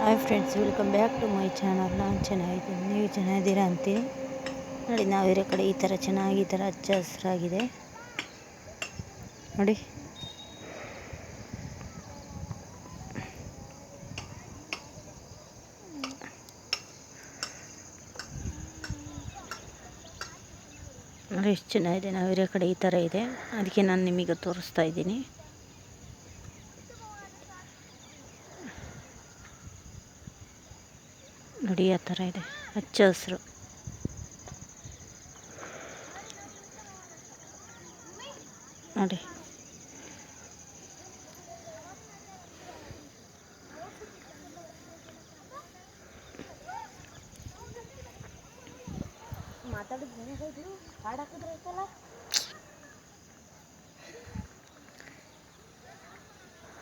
Hi friends, welcome back to my channel. ನಾನು ಚೆನ್ನಾಗಿದ್ದೀನಿ, ನೀವು ಚೆನ್ನಾಗಿದ್ದೀರಾ ಅಂತೀನಿ. ನೋಡಿ, ನಾವಿರೋ ಕಡೆ ಈ ಥರ ಚೆನ್ನಾಗಿ ಈ ಥರ ಹಚ್ಚ ಹಸಿರಾಗಿದೆ ನೋಡಿ. ನೋಡಿ ಎಷ್ಟು ಚೆನ್ನಾಗಿದೆ. ನಾವಿರೋ ಕಡೆ ಈ ಥರ ಇದೆ, ಅದಕ್ಕೆ ನಾನು ನಿಮಗೆ ತೋರಿಸ್ತಾ ಇದ್ದೀನಿ. ನೋಡಿ, ಆ ಥರ ಇದೆ ಹಚ್ಚ ಹಸಿರು. ನೋಡಿ,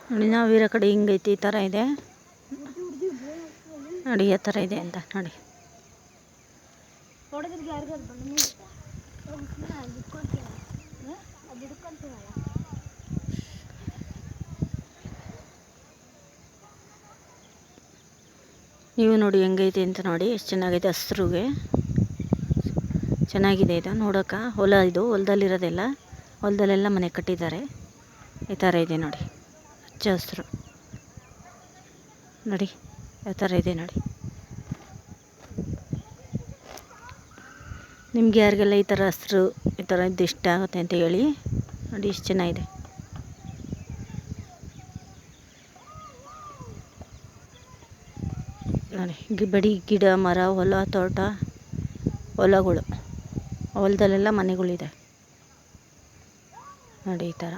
ನೋಡಿ ನಾವಿರೋ ಕಡೆ ಹಿಂಗೈತಿ, ಈ ಥರ ಇದೆ ನೋಡಿ, ಆ ಥರ ಇದೆ ಅಂತ ನೋಡಿ. ನೀವು ನೋಡಿ ಹೆಂಗೈತೆ ಅಂತ ನೋಡಿ, ಎಷ್ಟು ಚೆನ್ನಾಗೈತೆ. ಹಸ್ರುಗೆ ಚೆನ್ನಾಗಿದೆ ಇದು ನೋಡೋಕೆ. ಹೊಲ ಇದು, ಹೊಲದಲ್ಲಿರೋದೆಲ್ಲ, ಹೊಲದಲ್ಲೆಲ್ಲ ಮನೆ ಕಟ್ಟಿದ್ದಾರೆ. ಈ ಥರ ಇದೆ ನೋಡಿ, ಹಚ್ಚ ಹಸಿರು ನೋಡಿ, ಯಾವ ಥರ ಇದೆ ನೋಡಿ. ನಿಮ್ಗೆ ಯಾರಿಗೆಲ್ಲ ಈ ಥರ ಹಸಿರು ಈ ಥರ ಇದ್ದು ಇಷ್ಟ ಆಗುತ್ತೆ ಅಂತ ಹೇಳಿ. ನೋಡಿ ಎಷ್ಟು ಚೆನ್ನಾಗಿದೆ. ನೋಡಿ, ಬರೀ ಗಿಡ ಮರ, ಹೊಲ ತೋಟ, ಹೊಲಗಳು, ಹೊಲದಲ್ಲೆಲ್ಲ ಮನೆಗಳಿದೆ ನೋಡಿ. ಈ ಥರ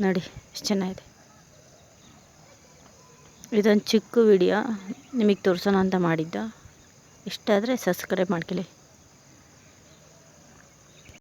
ನೋಡಿ ಎಷ್ಟು ಚೆನ್ನಾಗಿದೆ. ಇದೊಂದು ಚಿಕ್ಕ ವಿಡಿಯೋ ನಿಮಗೆ ತೋರಿಸೋಣ ಅಂತ ಮಾಡಿದ್ದು. ಇಷ್ಟ ಆದರೆ ಸಬ್ಸ್ಕ್ರೈಬ್ ಮಾಡ್ಕೊಳ್ಳಿ.